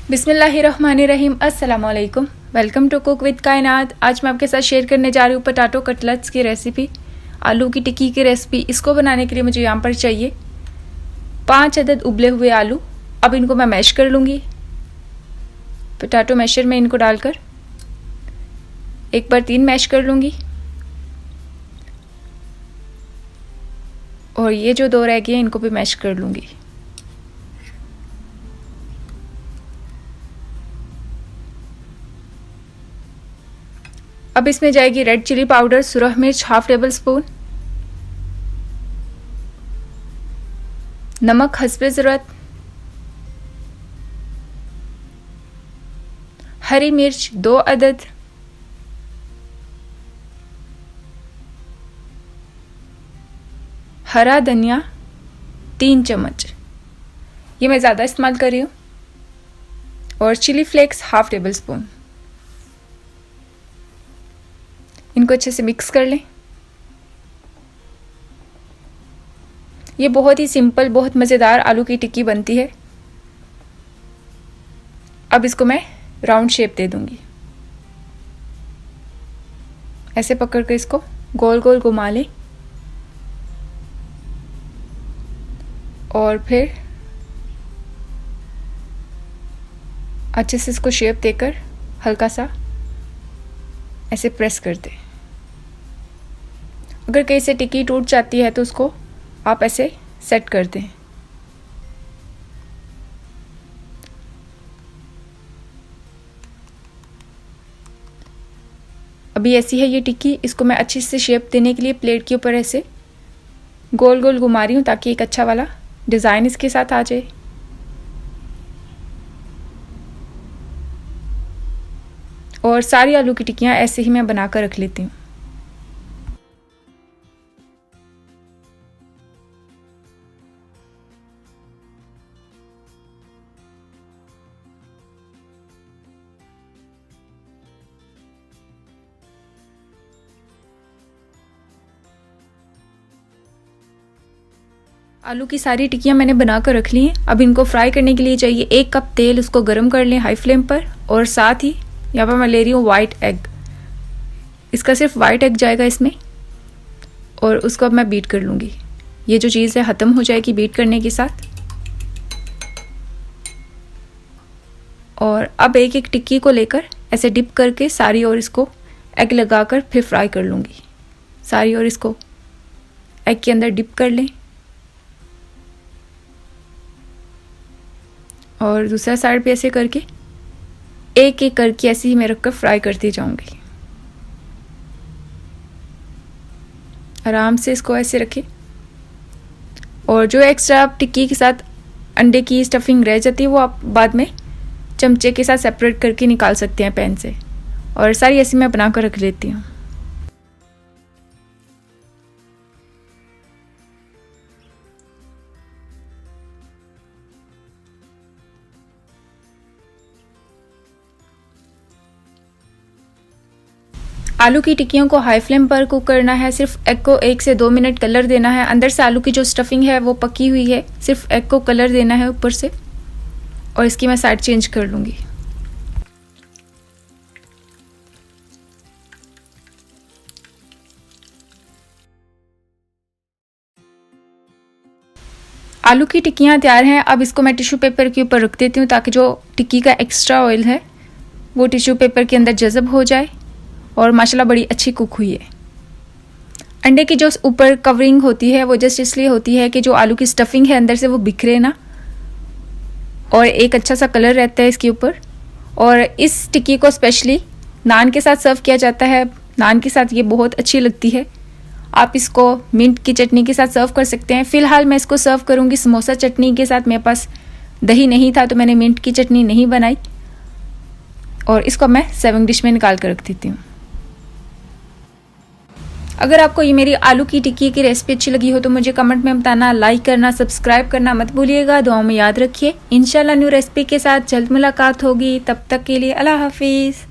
बिस्मिल्लाहिर्रहमानिर्रहीम। अस्सलाम वालेकुम। वेलकम टू कुक विद कायनात। आज मैं आपके साथ शेयर करने जा रही हूँ पोटैटो कटलेट्स की रेसिपी, आलू की टिक्की की रेसिपी। इसको बनाने के लिए मुझे यहाँ पर चाहिए 5 अदद उबले हुए आलू। अब इनको मैं मैश कर लूँगी पोटैटो मैशर में, इनको डालकर 1 बार 3 मैश कर लूँगी। और ये जो 2 रह गए इनको भी मैश कर लूँगी। अब इसमें जाएगी रेड चिली पाउडर, सुरख मिर्च ½ टेबल स्पून, नमक हस्बे ज़रूरत, हरी मिर्च 2 अदद, हरा धनिया 3 चम्मच, ये मैं ज़्यादा इस्तेमाल कर रही हूँ, और चिली फ्लेक्स ½ टेबल स्पून। इनको अच्छे से मिक्स कर लें। ये बहुत ही सिंपल, बहुत मज़ेदार आलू की टिक्की बनती है। अब इसको मैं राउंड शेप दे दूंगी। ऐसे पकड़ कर इसको गोल गोल घुमा लें और फिर अच्छे से इसको शेप देकर हल्का सा ऐसे प्रेस कर दें। अगर कहीं से टिक्की टूट जाती है तो उसको आप ऐसे सेट कर दें। अभी ऐसी है ये टिक्की। इसको मैं अच्छे से शेप देने के लिए प्लेट के ऊपर ऐसे गोल गोल घुमा रही हूँ ताकि एक अच्छा वाला डिज़ाइन इसके साथ आ जाए। और सारी आलू की टिक्कियाँ ऐसे ही मैं बना कर रख लेती हूँ। आलू की सारी टिक्कियाँ मैंने बना कर रख ली हैं। अब इनको फ्राई करने के लिए चाहिए 1 कप तेल। उसको गर्म कर लें हाई फ्लेम पर। और साथ ही यहाँ पर मैं ले रही हूँ वाइट एग। इसका सिर्फ वाइट एग जाएगा इसमें, और उसको अब मैं बीट कर लूँगी। ये जो चीज़ है ख़त्म हो जाएगी बीट करने के साथ। और अब एक एक टिक्की को लेकर ऐसे डिप करके सारी और इसको एग लगाकर फिर फ्राई कर लूँगी। सारी और इसको एग के अंदर डिप कर लें और दूसरा साइड पे ऐसे करके एक एक करके ऐसे ही मैं रखकर फ्राई करती जाऊंगी। आराम से इसको ऐसे रखें। और जो एक्स्ट्रा टिक्की के साथ अंडे की स्टफिंग रह जाती है वो आप बाद में चमचे के साथ सेपरेट करके निकाल सकते हैं पैन से। और सारी ऐसी मैं बना कर रख लेती हूँ। आलू की टिक्कियों को हाई फ्लेम पर कुक करना है। सिर्फ एग को 1 से 2 मिनट कलर देना है। अंदर से आलू की जो स्टफिंग है वो पकी हुई है, सिर्फ एग को कलर देना है ऊपर से। और इसकी मैं साइड चेंज कर लूँगी। आलू की टिक्कियाँ तैयार हैं। अब इसको मैं टिश्यू पेपर के ऊपर रख देती हूँ ताकि जो टिक्की का एक्स्ट्रा ऑयल है वो टिश्यू पेपर के अंदर जज़ब हो जाए। और माशाल्लाह बड़ी अच्छी कुक हुई है। अंडे की जो ऊपर कवरिंग होती है वो जस्ट इसलिए होती है कि जो आलू की स्टफिंग है अंदर से वो बिखरे ना, और एक अच्छा सा कलर रहता है इसके ऊपर। और इस टिक्की को स्पेशली नान के साथ सर्व किया जाता है। नान के साथ ये बहुत अच्छी लगती है। आप इसको मिंट की चटनी के साथ सर्व कर सकते हैं। फ़िलहाल मैं इसको सर्व करूँगी समोसा चटनी के साथ। मेरे पास दही नहीं था तो मैंने मिंट की चटनी नहीं बनाई। और इसको मैं सर्विंग डिश में निकाल कर रख देती हूँ। अगर आपको ये मेरी आलू की टिक्की की रेसिपी अच्छी लगी हो तो मुझे कमेंट में बताना, लाइक करना, सब्सक्राइब करना मत भूलिएगा। दुआओं में याद रखिए। इंशाल्लाह न्यू रेसिपी के साथ जल्द मुलाकात होगी। तब तक के लिए अल्लाह हाफिज़।